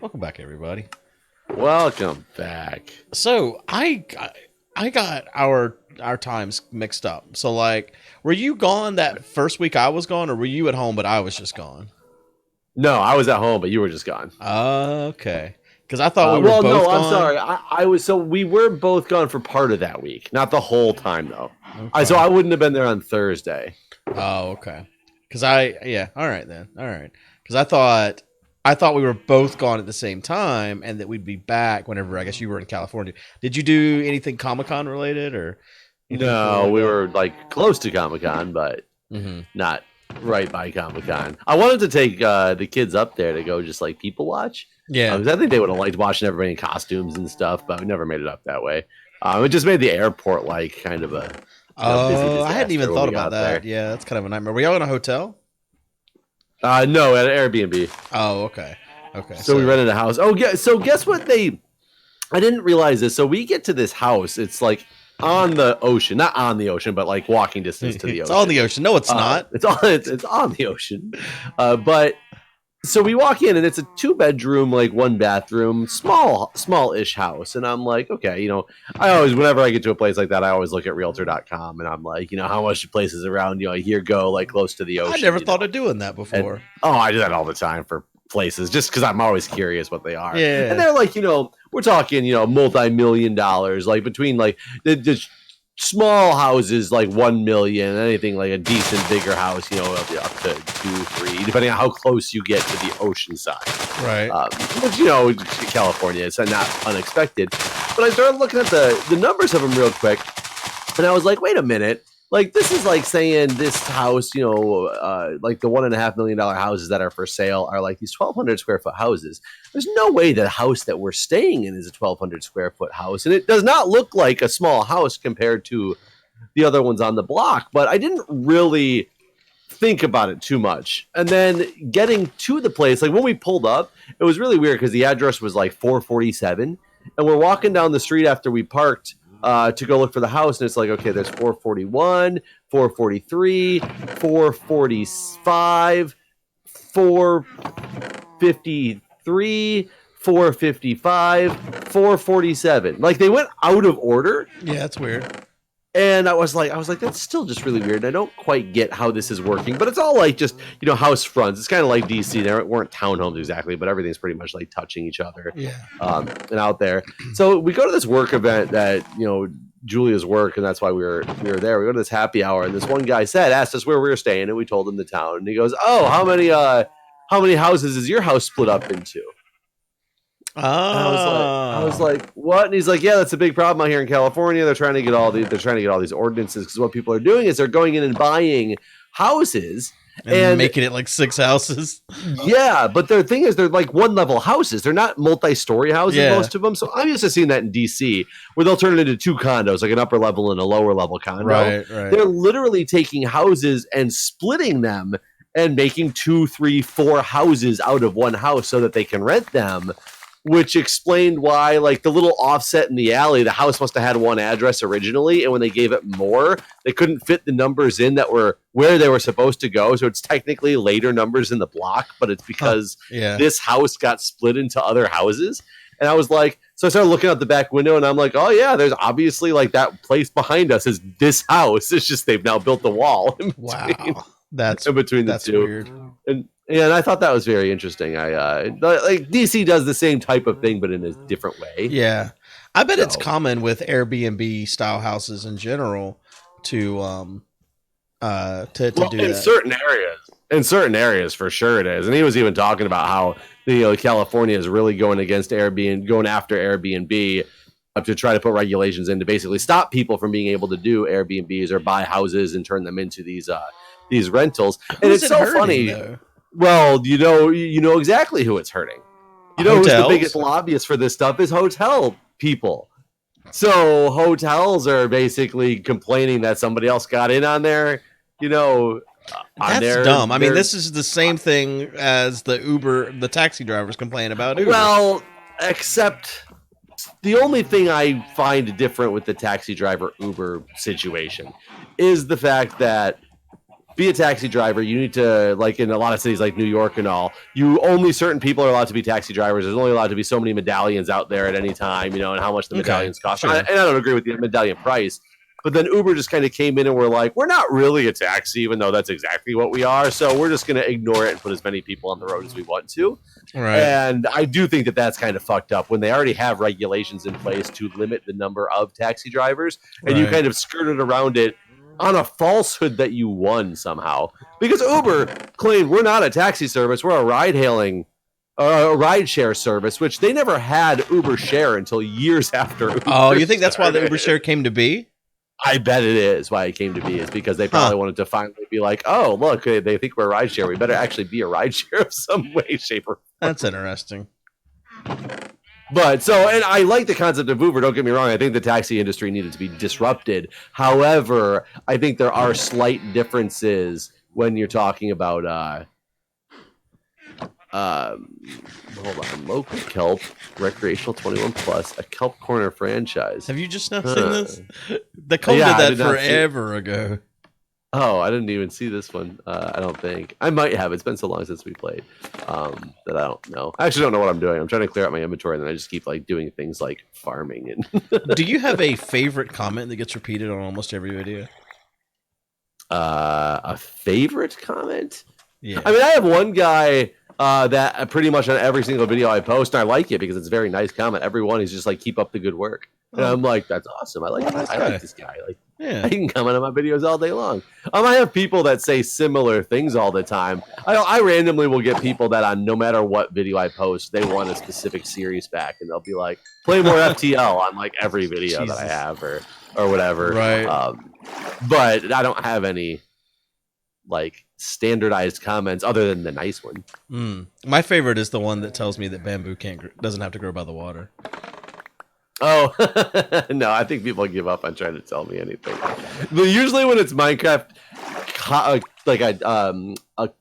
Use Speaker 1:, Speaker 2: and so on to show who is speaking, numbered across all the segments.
Speaker 1: Welcome back, everybody.
Speaker 2: Welcome back.
Speaker 1: So I got our times mixed up. So like, were you gone that first week I was gone, or were you at home but I was just gone?
Speaker 2: No, I was at home, but you were just gone.
Speaker 1: Okay, because I thought we were
Speaker 2: Well,
Speaker 1: both
Speaker 2: no, I'm
Speaker 1: gone.
Speaker 2: sorry. I was so we were both gone for part of that week, not the whole time though. So
Speaker 1: Okay.
Speaker 2: I wouldn't have been there on Thursday.
Speaker 1: Oh, okay. Because yeah. All right then. All right. Because I thought we were both gone at the same time, and that we'd be back whenever I guess you were in California. Did you do anything Comic Con related or anything cool
Speaker 2: No,
Speaker 1: like
Speaker 2: we
Speaker 1: that?
Speaker 2: were like close to Comic Con, but
Speaker 1: Mm-hmm.
Speaker 2: not right by Comic Con. I wanted to take the kids up there to go just like people watch.
Speaker 1: Yeah.
Speaker 2: Because I think they would have liked watching everybody in costumes and stuff, but we never made it up that way. It just made the airport like kind of a busy
Speaker 1: Oh, I hadn't even
Speaker 2: disaster when
Speaker 1: thought
Speaker 2: we
Speaker 1: about
Speaker 2: got
Speaker 1: that.
Speaker 2: there.
Speaker 1: Yeah, that's kind of a nightmare. Were y'all in a hotel?
Speaker 2: No, at Airbnb.
Speaker 1: Oh, okay. Okay.
Speaker 2: So we rented a house. Oh, yeah. So guess what I didn't realize this. So we get to this house. It's like on the ocean, not on the ocean, but like walking distance to the
Speaker 1: it's
Speaker 2: ocean.
Speaker 1: on the ocean. No, it's not.
Speaker 2: It's on the ocean. But so we walk in and it's a 2-bedroom, like 1 bathroom, small-ish house. And I'm like, okay, I always, whenever I get to a place like that, I always look at realtor.com and I'm like, how much the place is around, a year go like close to the ocean.
Speaker 1: I never thought of doing that before.
Speaker 2: I do that all the time for places just because I'm always curious what they are.
Speaker 1: Yeah.
Speaker 2: And they're like, we're talking, multi-million dollars, like between like the small houses, like 1 million, anything like a decent bigger house, up to 2, 3, depending on how close you get to the ocean side.
Speaker 1: Right.
Speaker 2: Which, California, it's not unexpected. But I started looking at the numbers of them real quick. And I was like, wait a minute. Like, this is like saying this house, like the $1.5 million houses that are for sale are like these 1,200 square foot houses. There's no way the house that we're staying in is a 1,200 square foot house. And it does not look like a small house compared to the other ones on the block. But I didn't really think about it too much. And then getting to the place, like when we pulled up, it was really weird because the address was like 447. And we're walking down the street after we parked to go look for the house, and it's like, okay, there's 441, 443, 445, 453, 455, 447. Like they went out of order.
Speaker 1: Yeah, that's weird.
Speaker 2: And I was like, that's still just really weird. And I don't quite get how this is working, but it's all like just, house fronts. It's kind of like DC. There weren't townhomes exactly, but everything's pretty much like touching each other.
Speaker 1: Yeah.
Speaker 2: And out there. So we go to this work event that, Julia's work, and that's why we were there. We go to this happy hour, and this one guy asked us where we were staying, and we told him the town. And he goes, "Oh, how many houses is your house split up into?" I was like, what? And he's like, yeah, that's a big problem out here in California. They're trying to get all these ordinances because what people are doing is they're going in and buying houses
Speaker 1: and making it like 6 houses.
Speaker 2: Yeah, but the thing is, they're like 1-level houses. They're not multi-story houses, most of them. So I'm used to seeing that in DC, where they'll turn it into 2 condos, like an upper level and a lower level condo.
Speaker 1: Right.
Speaker 2: They're literally taking houses and splitting them and making 2, 3, 4 houses out of one house so that they can rent them. Which explained why, like, the little offset in the alley, the house must have had one address originally, and when they gave it more, they couldn't fit the numbers in that were where they were supposed to go, so it's technically later numbers in the block, but it's because this house got split into other houses. And I was like, so I started looking out the back window, and I'm like, oh, yeah, there's obviously, like, that place behind us is this house. It's just they've now built the wall in between,
Speaker 1: That's
Speaker 2: in between the two.
Speaker 1: Weird.
Speaker 2: And I thought that was very interesting. Like DC does the same type of thing, but in a different way.
Speaker 1: Yeah, I bet it's common with Airbnb style houses in general to do
Speaker 2: that. In certain areas, for sure it is. And he was even talking about how California is really going after Airbnb to try to put regulations in to basically stop people from being able to do Airbnbs or buy houses and turn them into these rentals. And it's so funny. Though? Well, you know exactly who it's hurting. Who's the biggest lobbyist for this stuff is hotel people. So hotels are basically complaining that somebody else got in on there.
Speaker 1: That's dumb. I mean, this is the same thing as the taxi drivers complain about Uber.
Speaker 2: Well, except the only thing I find different with the taxi driver Uber situation is the fact that be a taxi driver, you need to, like in a lot of cities like New York and all, only certain people are allowed to be taxi drivers. There's only allowed to be so many medallions out there at any time, you know, and how much the medallions cost.
Speaker 1: Sure.
Speaker 2: And I don't agree with the medallion price. But then Uber just kind of came in and we're like, we're not really a taxi, even though that's exactly what we are. So we're just going to ignore it and put as many people on the road as we want to.
Speaker 1: Right.
Speaker 2: And I do think that that's kind of fucked up when they already have regulations in place to limit the number of taxi drivers. And you kind of skirted around it on a falsehood that you won somehow. Because Uber claimed we're not a taxi service. We're a ride share service, which they never had Uber Share until years after Uber
Speaker 1: you think that's why the Uber Share came to be?
Speaker 2: I bet it is why it came to be, is because they probably wanted to finally be like, oh, look, they think we're a rideshare. We better actually be a rideshare of some way, shape, or form.
Speaker 1: That's interesting.
Speaker 2: But and I like the concept of Uber. Don't get me wrong. I think the taxi industry needed to be disrupted. However, I think there are slight differences when you're talking about hold on, local kelp, recreational 21 plus, a kelp corner franchise.
Speaker 1: Have you just not seen this? The kelp did that forever ago.
Speaker 2: Oh, I didn't even see this one. I don't think I might have. It's been so long since we played that I don't know. I actually don't know what I'm doing. I'm trying to clear out my inventory, and then I just keep like doing things like farming. And
Speaker 1: do you have a favorite comment that gets repeated on almost every video?
Speaker 2: A favorite comment?
Speaker 1: Yeah.
Speaker 2: I mean, I have one guy that pretty much on every single video I post, and I like it because it's a very nice comment. Everyone is just like, keep up the good work. And I'm like, that's awesome. I like this guy. Like, I can comment on my videos all day long. I have people that say similar things all the time. I randomly will get people that on no matter what video I post, they want a specific series back, and they'll be like, play more FTL on like every video that I have or whatever.
Speaker 1: Right.
Speaker 2: But I don't have any like standardized comments other than the nice one.
Speaker 1: My favorite is the one that tells me that bamboo doesn't have to grow by the water.
Speaker 2: Oh, no, I think people give up on trying to tell me anything. But usually when it's Minecraft, like a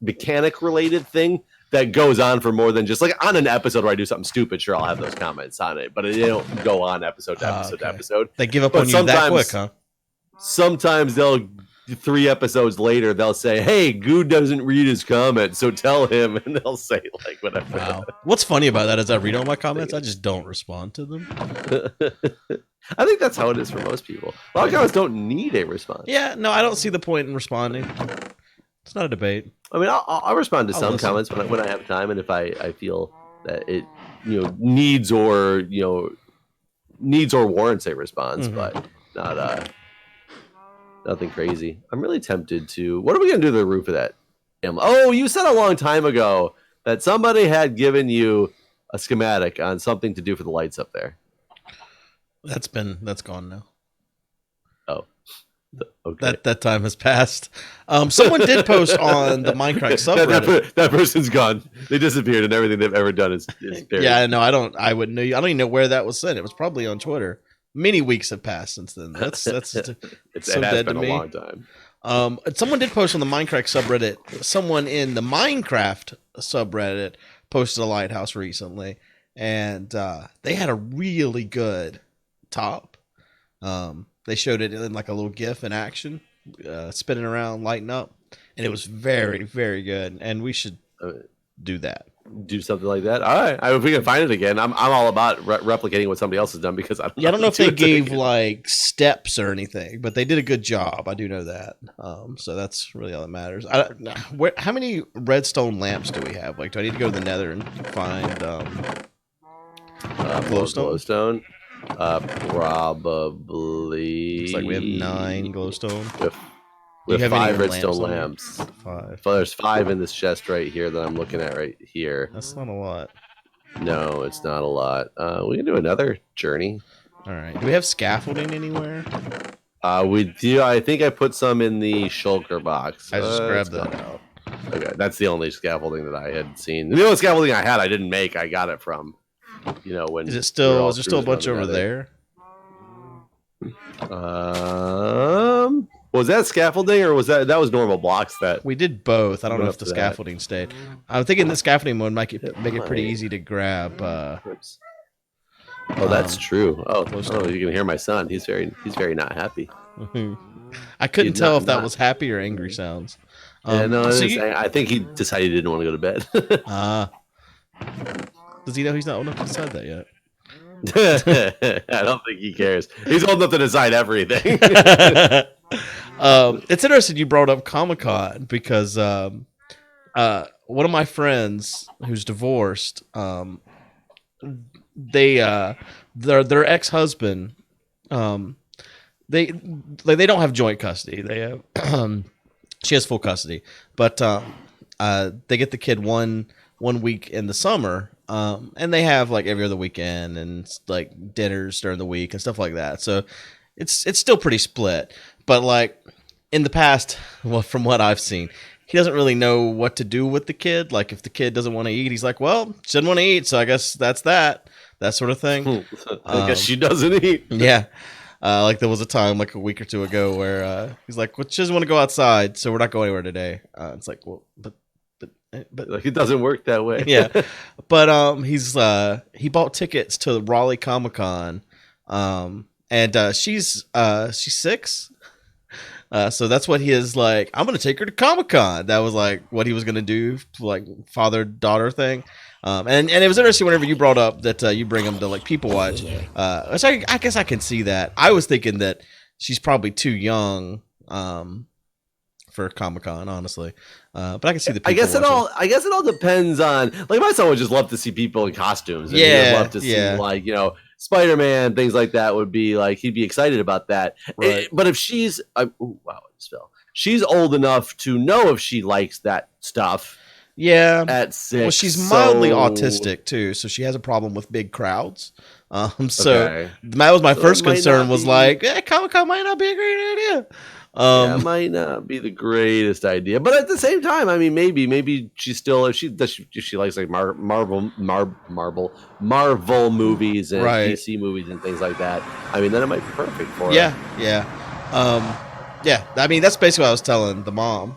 Speaker 2: mechanic related thing that goes on for more than just like on an episode where I do something stupid, sure, I'll have those comments on it, but they don't go on episode to episode to episode.
Speaker 1: They give up on you that quick, huh?
Speaker 2: Sometimes 3 episodes later, they'll say, hey, Guude doesn't read his comments, so tell him, and they'll say, like, whatever.
Speaker 1: Wow. What's funny about that is I read all my comments, I just don't respond to them.
Speaker 2: I think that's how it is for most people. A lot of comments don't need a response.
Speaker 1: Yeah, no, I don't see the point in responding. It's not a debate.
Speaker 2: I mean, I'll respond to some comments when I have time, and if I feel that it needs or warrants a response, but not nothing crazy. I'm really tempted to. What are we gonna do to the roof of that? Oh, you said a long time ago that somebody had given you a schematic on something to do for the lights up there. That's
Speaker 1: gone now.
Speaker 2: Oh, okay.
Speaker 1: That time has passed. Someone did post on the Mindcrack subreddit.
Speaker 2: That person's gone. They disappeared, and everything they've ever done is buried.
Speaker 1: Yeah, no, I wouldn't know. I don't even know where that was sent. It was probably on Twitter. Many weeks have passed since then. That's so dead to me.
Speaker 2: A long time.
Speaker 1: Someone did post on the Mindcrack subreddit. Someone in the Minecraft subreddit posted a lighthouse recently, and they had a really good top. They showed it in like a little GIF in action, spinning around, lighting up, and it was very, very good. And we should do that.
Speaker 2: Do something like that. All right, if we can find it again, I'm all about replicating what somebody else has done because I don't know
Speaker 1: if they gave like steps or anything, but they did a good job. I do know that. So that's really all that matters. How many redstone lamps do we have? Like, do I need to go to the Nether and find
Speaker 2: glowstone? Probably.
Speaker 1: Looks like we have 9 glowstone.
Speaker 2: We have 5 redstone lamps.
Speaker 1: 5.
Speaker 2: So there's 5 in this chest right here that I'm looking at right here.
Speaker 1: That's not a lot.
Speaker 2: No, it's not a lot. We can do another journey.
Speaker 1: All right. Do we have scaffolding anywhere?
Speaker 2: We do. I think I put some in the shulker box.
Speaker 1: I just grabbed that out.
Speaker 2: Okay, that's the only scaffolding that I had seen. The only scaffolding I had, I didn't make. I got it from, when.
Speaker 1: Is there still a bunch over there?
Speaker 2: Was that scaffolding or was that was normal blocks that
Speaker 1: we did both? I don't know if the scaffolding stayed. I'm thinking the scaffolding mode make it pretty easy to grab.
Speaker 2: Oh, that's true. Oh, you can hear my son. He's very not happy.
Speaker 1: I couldn't tell if that was happy or angry sounds.
Speaker 2: Yeah, no,
Speaker 1: So
Speaker 2: I think he decided he didn't want to go to bed.
Speaker 1: does he know he's not old enough to decide that yet?
Speaker 2: I don't think he cares. He's old enough to decide everything.
Speaker 1: It's interesting you brought up Comic-Con because one of my friends who's divorced, their ex-husband, they don't have joint custody. They have she has full custody, but they get the kid one week in the summer, and they have like every other weekend and like dinners during the week and stuff like that. So it's still pretty split. But like in the past, well, from what I've seen, he doesn't really know what to do with the kid. Like if the kid doesn't want to eat, he's like, well, she doesn't want to eat, so I guess that's that sort of thing.
Speaker 2: I guess she doesn't eat.
Speaker 1: Yeah. Like there was a time like a week or two ago where he's like, well, she doesn't want to go outside, so we're not going anywhere today. It's like, well, but
Speaker 2: like it doesn't work that way.
Speaker 1: Yeah. But he bought tickets to Raleigh Comic-Con. And she's 6. So that's what he is like, I'm gonna take her to Comic-Con. That was like what he was gonna do, like father-daughter thing. And it was interesting whenever you brought up that you bring him to like People Watch. Which I guess I can see that. I was thinking that she's probably too young for Comic-Con, honestly. But I can see the people
Speaker 2: I guess
Speaker 1: watching.
Speaker 2: it all depends on, like, my son would just love to see people in costumes. And
Speaker 1: Yeah,
Speaker 2: he'd love to see like, Spider-Man, things like that would be like, he'd be excited about that.
Speaker 1: Right.
Speaker 2: But if she's she's old enough to know if she likes that stuff.
Speaker 1: Yeah.
Speaker 2: At 6.
Speaker 1: Well, she's mildly autistic too, so she has a problem with big crowds. So that was my first concern was like, Comic-Con might not be a great idea.
Speaker 2: It might not be the greatest idea, but at the same time, I mean, maybe she's still, if she likes like Marvel movies and DC movies and things like that. I mean, then it might be perfect for her.
Speaker 1: Yeah. I mean, that's basically what I was telling the mom.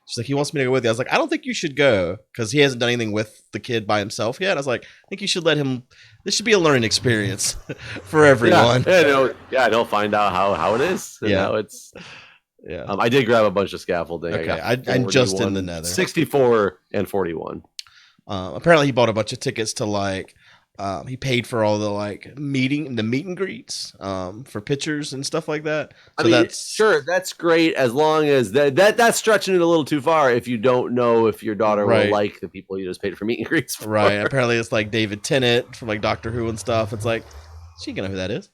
Speaker 1: She's like, he wants me to go with you. I was like, I don't think you should go because he hasn't done anything with the kid by himself yet. I was like, I think you should let him. This should be a learning experience for everyone.
Speaker 2: He'll find out how it is. And how it's. Yeah, I did grab a bunch of scaffolding.
Speaker 1: Okay, I'm just in the nether.
Speaker 2: 64 and 41.
Speaker 1: Apparently, he bought a bunch of tickets to like. He paid for all the like meet and greets for pictures and stuff like that. So
Speaker 2: that's great as long as that's stretching it a little too far if you don't know if your daughter will like the people you just paid for meet and greets for.
Speaker 1: Right. Apparently, it's like David Tennant from like Doctor Who and stuff. It's like she can know who that is.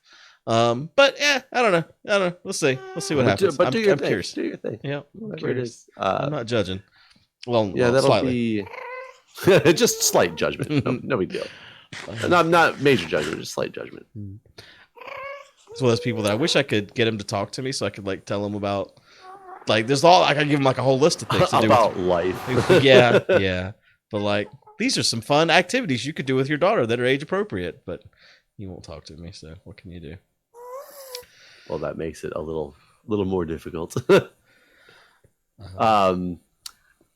Speaker 1: But yeah, I don't know. We'll see what happens.
Speaker 2: But I'm
Speaker 1: curious.
Speaker 2: Do your thing.
Speaker 1: Yeah,
Speaker 2: whatever it is.
Speaker 1: I'm not judging. Well,
Speaker 2: that'll
Speaker 1: slightly.
Speaker 2: be just slight judgment. No big deal. Not major judgment, just slight judgment.
Speaker 1: It's one of those people that I wish I could get him to talk to me so I could like tell him about like there's all I could give him like a whole list of things to do
Speaker 2: about life.
Speaker 1: Yeah. But like these are some fun activities you could do with your daughter that are age appropriate, but he won't talk to me, so what can you do?
Speaker 2: Well, that makes it a little more difficult.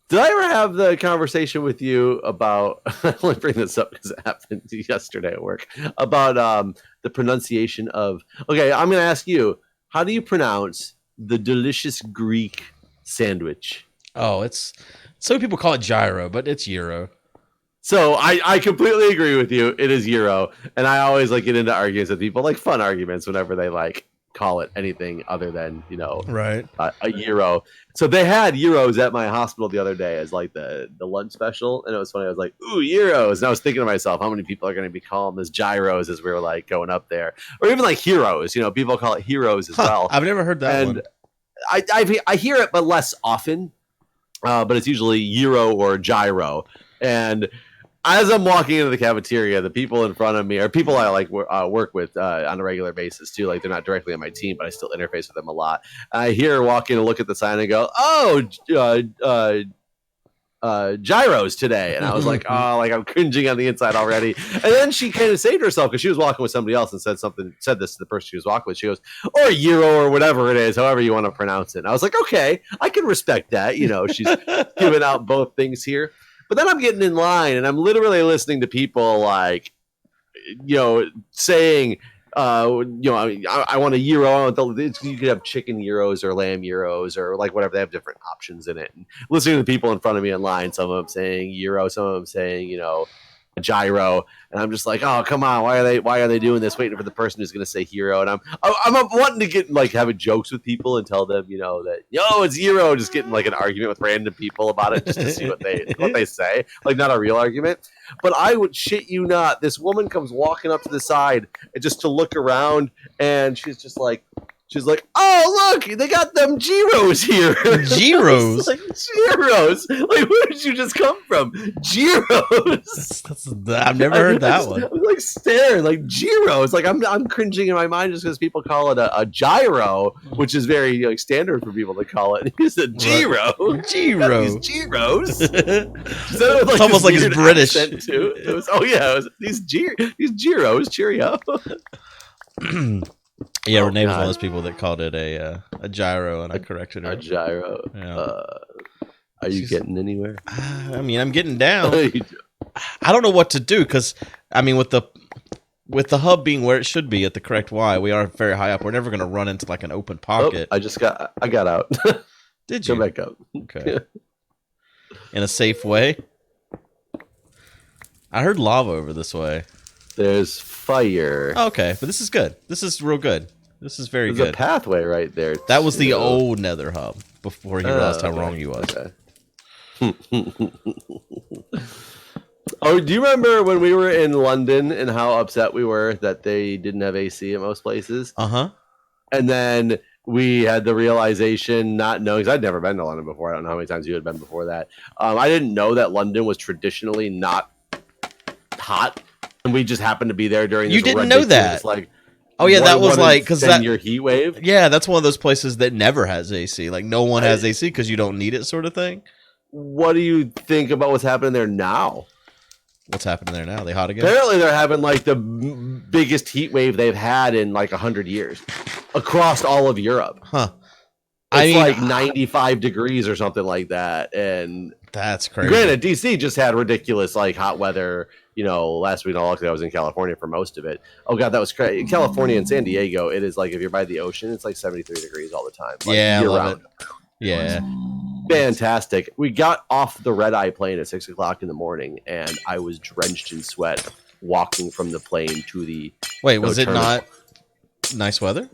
Speaker 2: Did I ever have the conversation with you about? I only bring this up because it happened yesterday at work about the pronunciation of. Okay, I'm going to ask you. How do you pronounce the delicious Greek sandwich?
Speaker 1: Oh, it's some people call it gyro, but it's gyro.
Speaker 2: So I completely agree with you. It is gyro, and I always like get into arguments with people, like fun arguments, whenever they like call it anything other than a gyro. So they had gyros at my hospital the other day as like the lunch special, and it was funny. I was like, "Ooh, gyros!" And I was thinking to myself, how many people are going to be calling this gyros as we were like going up there, or even like heroes? People call it heroes as well.
Speaker 1: I've never heard that one.
Speaker 2: I hear it, but less often. But it's usually gyro or gyro, and as I'm walking into the cafeteria, the people in front of me are people I like work with on a regular basis too. Like they're not directly on my team, but I still interface with them a lot. I hear her walk in and look at the sign and go, "Oh, gyros today," and I was like, "Oh, like I'm cringing on the inside already." And then she kind of saved herself because she was walking with somebody else and said this to the person she was walking with. She goes, "Or gyro or whatever it is, however you want to pronounce it." And I was like, "Okay, I can respect that." She's giving out both things here. But then I'm getting in line and I'm literally listening to people like, saying I want a gyro. You could have chicken gyros or lamb gyros or like whatever. They have different options in it. And listening to the people in front of me in line, some of them saying gyro, some of them saying a gyro, and I'm just like, oh come on, why are they doing this? Waiting for the person who's going to say hero, and I'm up wanting to get like having jokes with people and tell them that it's gyro, just getting like an argument with random people about it just to see what they say, like not a real argument. But I would shit you not, this woman comes walking up to the side and just to look around, and she's like, oh look, they got them gyros here.
Speaker 1: Gyros,
Speaker 2: like gyros. Like where did you just come from? Gyros.
Speaker 1: I've never heard that one.
Speaker 2: I was like staring, like gyros. Like I'm cringing in my mind just because people call it a gyro, which is very like standard for people to call it. It's a gyro.
Speaker 1: Gyro.
Speaker 2: Gyros.
Speaker 1: It's almost like it's British
Speaker 2: too. It was these gyros. Cheerio.
Speaker 1: Yeah, Renee was one of those people that called it a gyro, and I corrected her.
Speaker 2: A gyro. Yeah. Are you getting anywhere?
Speaker 1: I mean, I'm getting down. I don't know what to do because, I mean, with the hub being where it should be at the correct Y, we are very high up. We're never going to run into like an open pocket.
Speaker 2: Oh, I got out.
Speaker 1: Did you?
Speaker 2: Go back up.
Speaker 1: Okay. In a safe way. I heard lava over this way.
Speaker 2: There's fire.
Speaker 1: Okay, but this is good. This is real good. This is very good.
Speaker 2: There's a pathway right there.
Speaker 1: That was the old Nether hub before you realized how wrong you was.
Speaker 2: Okay. Oh, do you remember when we were in London and how upset we were that they didn't have AC at most places?
Speaker 1: Uh-huh.
Speaker 2: And then we had the realization, not knowing, because I'd never been to London before. I don't know how many times you had been before that. I didn't know that London was traditionally not hot. And we just happened to be there during this.
Speaker 1: You didn't know that?
Speaker 2: Like,
Speaker 1: oh yeah, that was like because that
Speaker 2: your heat wave.
Speaker 1: Yeah, that's one of those places that never has AC. Like no one has AC because you don't need it, sort of thing.
Speaker 2: What do you think about what's happening there now?
Speaker 1: What's happening there now? They hot again?
Speaker 2: Apparently, they're having like the biggest heat wave they've had in like 100 years across all of Europe.
Speaker 1: Huh?
Speaker 2: It's like 95 degrees or something like that, and
Speaker 1: that's crazy.
Speaker 2: Granted, DC just had ridiculous like hot weather. Last week, luckily I was in California for most of it. Oh god, that was crazy. California and San Diego, it is like if you're by the ocean, it's like 73 degrees all the time. Like,
Speaker 1: yeah, I love it. Yeah,
Speaker 2: fantastic. We got off the red eye plane at 6 o'clock in the morning, and I was drenched in sweat walking from the plane to the.
Speaker 1: Wait, was it not nice weather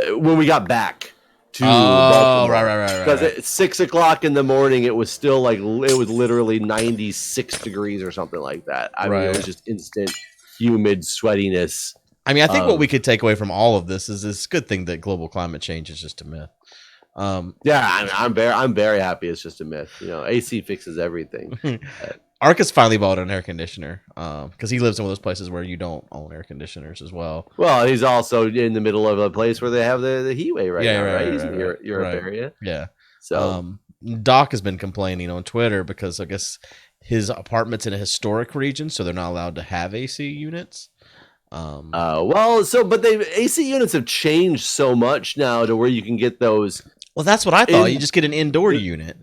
Speaker 2: when we got back?
Speaker 1: Right.
Speaker 2: Because at 6 o'clock in the morning, it was still like it was literally 96 degrees or something like that. I mean, it was just instant humid sweatiness.
Speaker 1: I mean, I think what we could take away from all of this is this good thing that global climate change is just a myth.
Speaker 2: Yeah, I'm very happy it's just a myth. AC fixes everything.
Speaker 1: Arcus finally bought an air conditioner because he lives in one of those places where you don't own air conditioners as well.
Speaker 2: Well, he's also in the middle of a place where they have the heat wave now, right? He's in
Speaker 1: the
Speaker 2: Europe area.
Speaker 1: Yeah.
Speaker 2: So
Speaker 1: Doc has been complaining on Twitter because I guess his apartment's in a historic region, so they're not allowed to have AC units.
Speaker 2: But AC units have changed so much now to where you can get those.
Speaker 1: Well, that's what I thought. You just get an indoor unit.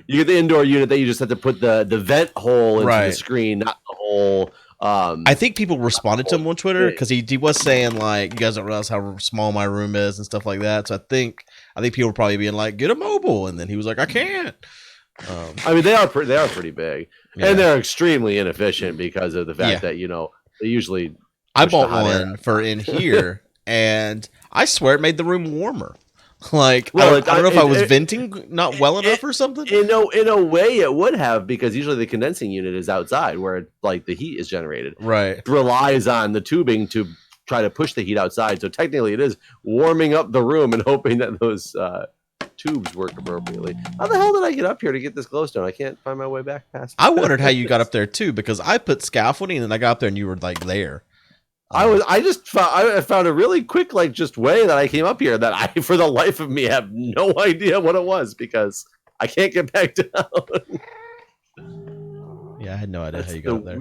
Speaker 2: You get the indoor unit that you just have to put the vent hole into the screen, not the hole.
Speaker 1: I think people responded to him on Twitter because he was saying like, you guys don't realize how small my room is and stuff like that. So I think people were probably being like, get a mobile, and then he was like, I can't.
Speaker 2: I mean, they are pretty big, and they're extremely inefficient because of the fact that they usually.
Speaker 1: I bought one for in here, and I swear it made the room warmer. Like, I don't know if I was venting not well enough or something.
Speaker 2: In a way, it would have, because usually the condensing unit is outside where like the heat is generated.
Speaker 1: Right,
Speaker 2: it relies on the tubing to try to push the heat outside. So technically, it is warming up the room and hoping that those tubes work appropriately. How the hell did I get up here to get this glowstone? I can't find my way back past.
Speaker 1: I wondered how you got up there too, because I put scaffolding and then I got up there and you were like there.
Speaker 2: I found a really quick just way that I came up here that I for the life of me have no idea what it was because I can't get back down.
Speaker 1: Yeah, I had no idea how you got up there.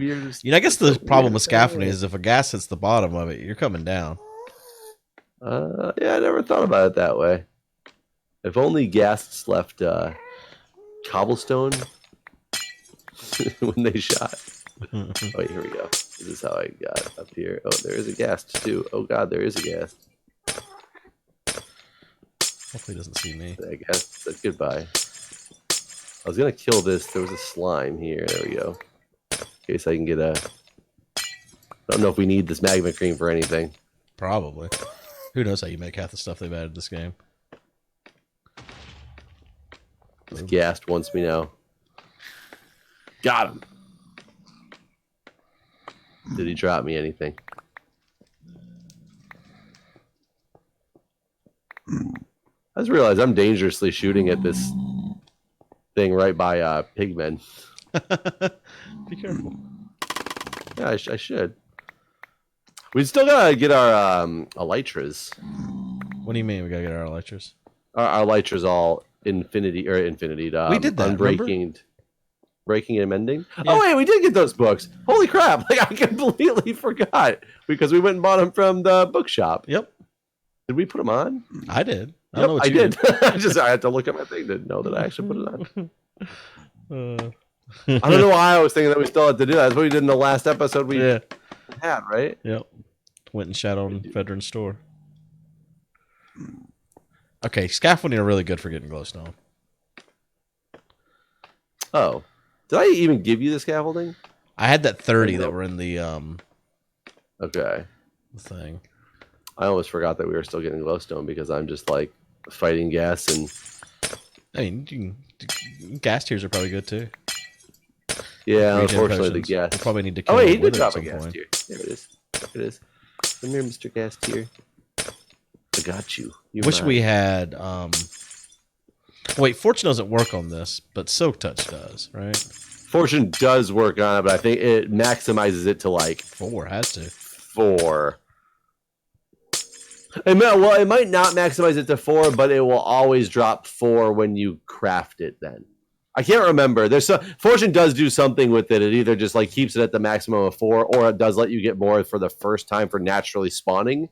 Speaker 1: I guess the problem with scaffolding is if a gas hits the bottom of it, you're coming down.
Speaker 2: Yeah, I never thought about it that way. If only gas left cobblestone when they shot. Wait, here we go. This is how I got up here. Oh, there is a ghast too. Oh god, there is a ghast.
Speaker 1: Hopefully he doesn't see me.
Speaker 2: I guess said goodbye. I was gonna kill this. There was a slime here. There we go. In case I can get a. I don't know if we need this magma cream for anything.
Speaker 1: Probably. Who knows how you make half the stuff they've added this game?
Speaker 2: This ghast wants me now. Got him. Did he drop me anything? I just realized I'm dangerously shooting at this thing right by pigmen.
Speaker 1: Be careful.
Speaker 2: Yeah, I should. We still gotta get our elytras.
Speaker 1: What do you mean we gotta get our elytras?
Speaker 2: Our elytras all infinity.
Speaker 1: We did that,
Speaker 2: Breaking and mending.
Speaker 1: Yeah.
Speaker 2: Oh wait, we did get those books. Holy crap! Like I completely forgot because we went and bought them from the bookshop.
Speaker 1: Yep.
Speaker 2: Did we put them on?
Speaker 1: I did.
Speaker 2: I don't know what I did. I had to look at my thing to know that I actually put it on. I don't know why I was thinking that we still had to do that. That's what we did in the last episode we had, right?
Speaker 1: Yep. Went and shot on Veteran Store. Okay, scaffolding are really good for getting glowstone.
Speaker 2: Oh. Did I even give you the scaffolding?
Speaker 1: I had that 30 that were in the
Speaker 2: okay.
Speaker 1: thing.
Speaker 2: I almost forgot that we were still getting glowstone because I'm just like fighting gas and.
Speaker 1: I mean, gas tiers are probably good too.
Speaker 2: Yeah,
Speaker 1: Regen
Speaker 2: unfortunately
Speaker 1: potions.
Speaker 2: the gas.
Speaker 1: We'll probably need to kill
Speaker 2: Oh wait, he
Speaker 1: it
Speaker 2: did
Speaker 1: with
Speaker 2: drop
Speaker 1: at
Speaker 2: a
Speaker 1: some
Speaker 2: gas
Speaker 1: point.
Speaker 2: tier. There it is. There it is. Come here, Mr. Gas tier. I got you.
Speaker 1: Wish we had. Wait, Fortune doesn't work on this, but Silk Touch does, right?
Speaker 2: Fortune does work on it, but I think it maximizes it to like
Speaker 1: 4 has to.
Speaker 2: 4. It might not maximize it to 4, but it will always drop 4 when you craft it. Then I can't remember. Fortune does do something with it. It either just like keeps it at the maximum of 4, or it does let you get more for the first time for naturally spawning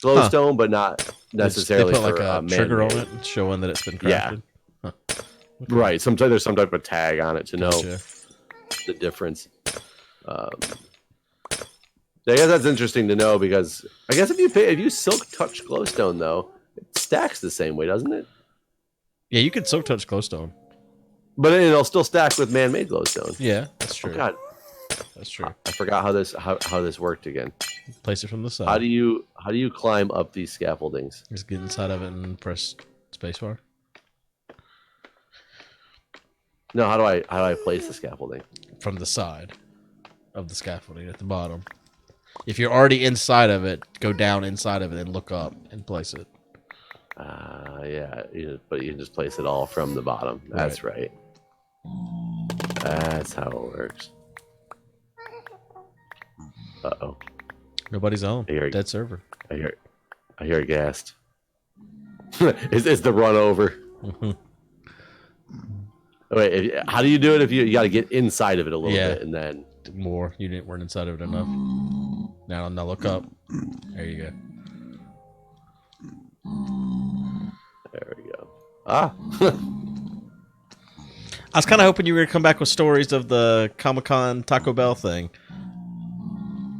Speaker 2: glowstone, but not necessarily
Speaker 1: they put
Speaker 2: for
Speaker 1: like a trigger on it, showing that it's been crafted.
Speaker 2: Yeah.
Speaker 1: Huh. Okay.
Speaker 2: Right. Sometimes there's some type of tag on it to know the difference. I guess that's interesting to know because I guess if you silk touch glowstone though, it stacks the same way, doesn't it?
Speaker 1: Yeah, you can Silk Touch glowstone.
Speaker 2: But it'll still stack with man-made glowstone.
Speaker 1: Yeah, that's true.
Speaker 2: Oh God,
Speaker 1: that's true.
Speaker 2: I forgot how this worked again.
Speaker 1: Place it from the side.
Speaker 2: How do you climb up these scaffoldings?
Speaker 1: Just get inside of it and press spacebar.
Speaker 2: No, how do I place the scaffolding?
Speaker 1: From the side of the scaffolding at the bottom. If you're already inside of it, go down inside of it and look up and place it.
Speaker 2: Yeah, but you can just place it all from the bottom. That's right. That's how it works. Uh-oh.
Speaker 1: Nobody's home. Dead server.
Speaker 2: I hear a ghast. It's the run over. Wait, how do you do it if you got to get inside of it a little bit and then
Speaker 1: more? You weren't inside of it enough. Now look up. There you go.
Speaker 2: There we go. Ah.
Speaker 1: I was kind of hoping you were going to come back with stories of the Comic-Con Taco Bell thing.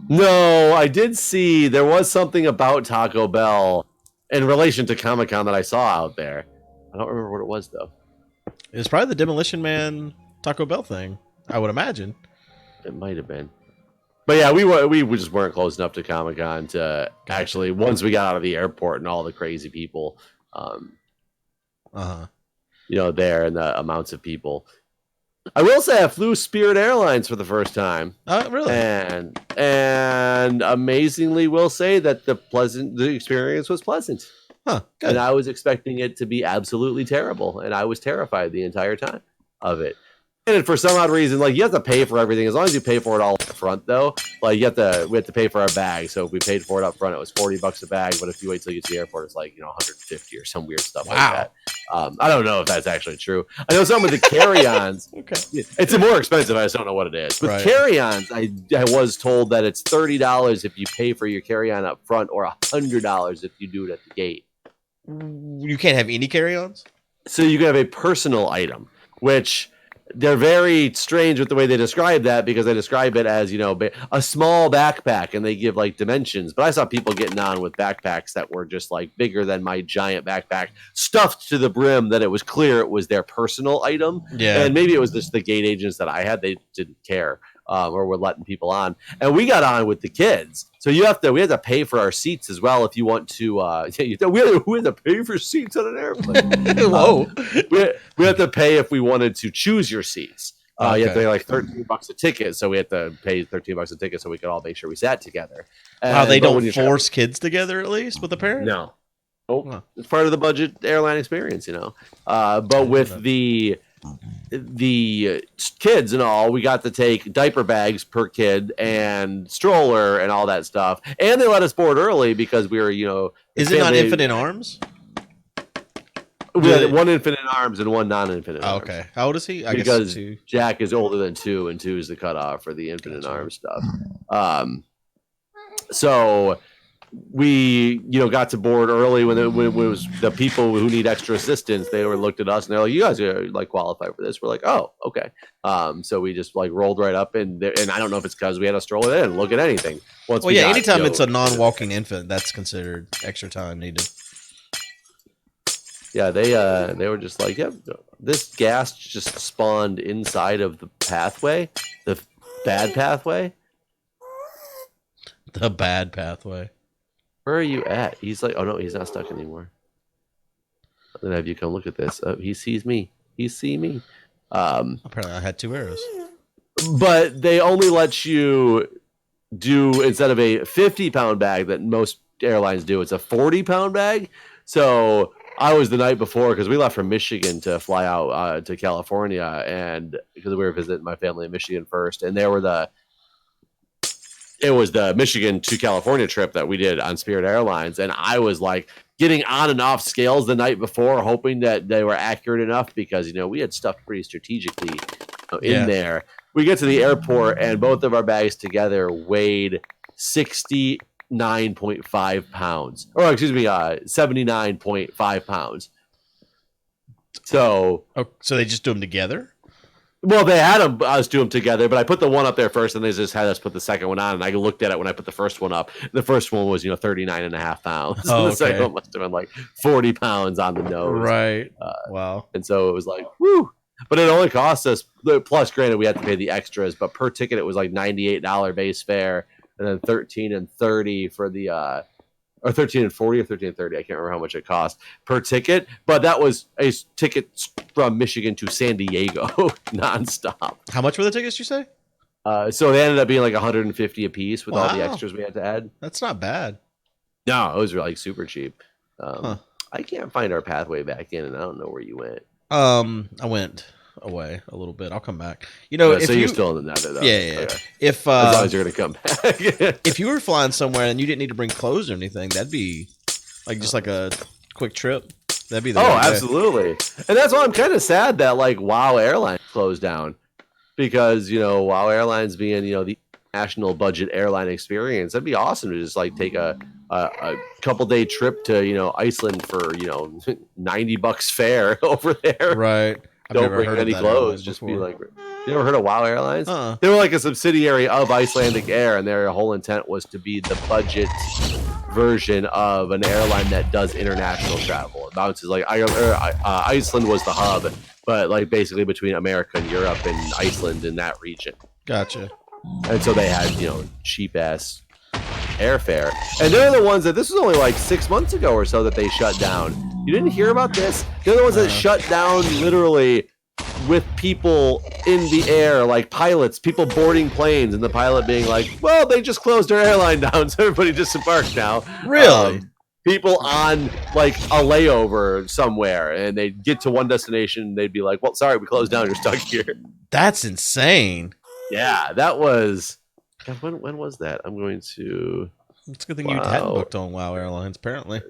Speaker 2: No, I did see there was something about Taco Bell in relation to Comic-Con that I saw out there. I don't remember what it was though.
Speaker 1: It's probably the Demolition Man Taco Bell thing, I would imagine.
Speaker 2: It might have been. But yeah, we just weren't close enough to Comic-Con to actually, once we got out of the airport and all the crazy people, there and the amounts of people. I will say I flew Spirit Airlines for the first time.
Speaker 1: Oh, really?
Speaker 2: And amazingly will say that the experience was pleasant.
Speaker 1: Huh, good.
Speaker 2: And I was expecting it to be absolutely terrible, and I was terrified the entire time of it. And for some odd reason, like you have to pay for everything. As long as you pay for it all up front, though, like we have to pay for our bag. So if we paid for it up front, it was $40 a bag. But if you wait till you get to the airport, it's like 150 or some weird stuff like that. I don't know if that's actually true. I know some of the carry-ons.
Speaker 1: Okay,
Speaker 2: it's more expensive. I just don't know what it is. With carry-ons, I was told that it's $30 if you pay for your carry-on up front, or $100 if you do it at the gate.
Speaker 1: You can't have any carry-ons?
Speaker 2: So you can have a personal item, which they're very strange with the way they describe that, because they describe it as, a small backpack, and they give like dimensions. But I saw people getting on with backpacks that were just like bigger than my giant backpack, stuffed to the brim, that it was clear it was their personal item.
Speaker 1: Yeah.
Speaker 2: And maybe it was just the gate agents that I had, they didn't care. Or were letting people on, and we got on with the kids. So we had to pay for our seats as well if you want to. We had to pay for seats on an airplane.
Speaker 1: Whoa!
Speaker 2: We had to pay if we wanted to choose your seats.
Speaker 1: Okay.
Speaker 2: You have to pay like $13 a ticket, so we had to pay $13 a ticket so we could all make sure we sat together.
Speaker 1: Wow, they don't force kids together at least with the parents?
Speaker 2: No. Oh, it's part of the budget airline experience, But with the kids and all, we got to take diaper bags per kid and stroller and all that stuff. And they let us board early because we were,
Speaker 1: Is it not infant in arms?
Speaker 2: We had one infant in arms and one non-infant in arms.
Speaker 1: Okay. How old is he?
Speaker 2: I guess 2. Jack is older than 2, and 2 is the cutoff for the infant in arms stuff. So we got to board early when it was the people who need extra assistance. They looked at us and they're like, you guys are like qualified for this. We're like, oh, okay. So we just like rolled right up, and I don't know if it's because we had a stroller. They didn't look at anything.
Speaker 1: Anytime it's a non-walking infant, that's considered extra time needed.
Speaker 2: Yeah, they were just like, yep, this gas just spawned inside of the pathway, the bad pathway.
Speaker 1: The bad pathway.
Speaker 2: Where are you at? He's like, oh no, he's not stuck anymore. Then have you come look at this. Oh, he sees me. He see me.
Speaker 1: Apparently, I had 2 arrows.
Speaker 2: But they only let you do, instead of a 50-pound bag that most airlines do, it's a 40-pound bag. So I was the night before, because we left from Michigan to fly out to California, and because we were visiting my family in Michigan first, and it was the Michigan to California trip that we did on Spirit Airlines, and I was like getting on and off scales the night before, hoping that they were accurate enough, because we had stuff pretty strategically in there. We get to the airport, and both of our bags together weighed 69.5 pounds, or excuse me, 79.5 pounds. So
Speaker 1: they just do them together?
Speaker 2: Well, they had us do them together, but I put the one up there first, and they just had us put the second one on. And I looked at it when I put the first one up. The first one was 39.5 pounds.
Speaker 1: Oh,
Speaker 2: the second one must have been like 40 pounds on the nose.
Speaker 1: Right. Wow.
Speaker 2: And so it was like, whoo. But it only cost us, plus granted we had to pay the extras, but per ticket it was like $98 base fare, and then $13 and $30 for the or $13 and $40 or $13 and $30. I can't remember how much it cost per ticket, but that was a ticket from Michigan to San Diego nonstop.
Speaker 1: How much were the tickets, you say?
Speaker 2: So they ended up being like $150 a piece with all the extras we had to add.
Speaker 1: That's not bad.
Speaker 2: No, it was like super cheap. I can't find our pathway back in, and I don't know where you went.
Speaker 1: I went away a little bit. I'll come back. If
Speaker 2: you're still in the nether, though.
Speaker 1: Yeah.
Speaker 2: Okay.
Speaker 1: If
Speaker 2: as long as you're gonna come back.
Speaker 1: If you were flying somewhere and you didn't need to bring clothes or anything, that'd be like just like a quick trip. That'd be the
Speaker 2: absolutely. And that's why I'm kind of sad that like Wow Airlines closed down, because Wow Airlines being the national budget airline experience, that'd be awesome to just like take a couple day trip to Iceland for $90 fare over there.
Speaker 1: Right.
Speaker 2: Don't bring any clothes. Just be like, you ever heard of Wow Airlines? They were like a subsidiary of Icelandic Air, and their whole intent was to be the budget version of an airline that does international travel. It bounces like Iceland was the hub, but like basically between America and Europe and Iceland in that region.
Speaker 1: Gotcha.
Speaker 2: And so they had cheap ass airfare, and they're the ones that this was only like 6 months ago or so that they shut down. You didn't hear about this? They're the ones that shut down literally with people in the air, like pilots, people boarding planes, and the pilot being like, well, they just closed our airline down, so everybody disembarked now.
Speaker 1: Really?
Speaker 2: People on like a layover somewhere, and they'd get to one destination, and they'd be like, well, sorry, we closed down, you're stuck here.
Speaker 1: That's insane.
Speaker 2: Yeah, that was... God, when was that? I'm going to...
Speaker 1: It's a good thing you hadn't booked on Wow Airlines, apparently.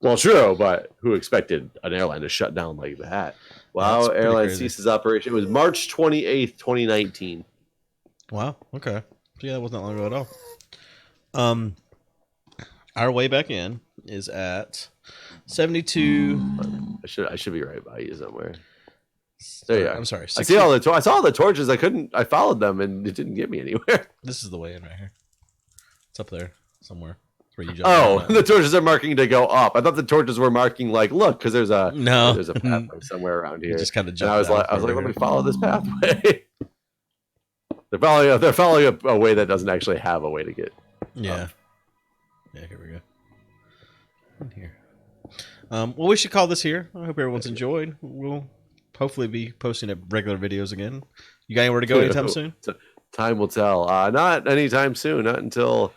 Speaker 2: Well, true, but who expected an airline to shut down like that? Wow Airlines ceases operation. It was March 28th, 2019.
Speaker 1: Wow, okay. So yeah, that wasn't that long ago at all. Our way back in is at 72...
Speaker 2: I should be right by you somewhere. There you are.
Speaker 1: I'm sorry.
Speaker 2: I see all the. I saw all the torches. I followed them, and it didn't get me anywhere.
Speaker 1: This is the way in right here. It's up there somewhere. Where you
Speaker 2: Oh, the torches are marking to go up. I thought the torches were marking like, look, because there's a pathway somewhere around here.
Speaker 1: Just kind of.
Speaker 2: And I was like, let me follow this pathway. They're following a way that doesn't actually have a way to get.
Speaker 1: Yeah. Yeah. Here we go. In here. Well, we should call this here. I hope everyone's enjoyed. We'll hopefully be posting up regular videos again. You got anywhere to go anytime soon?
Speaker 2: Time will tell. Not anytime soon. Not until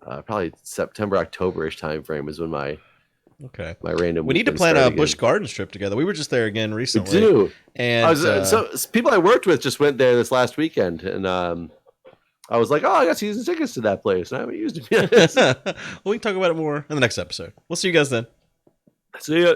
Speaker 2: probably September, October-ish time frame is when my random.
Speaker 1: We need to plan a Busch Gardens trip together. We were just there again recently.
Speaker 2: We do.
Speaker 1: And
Speaker 2: so people I worked with just went there this last weekend, and I was like, oh, I got season tickets to that place, and I haven't used it yet.
Speaker 1: Well, we can talk about it more in the next episode. We'll see you guys then.
Speaker 2: See ya.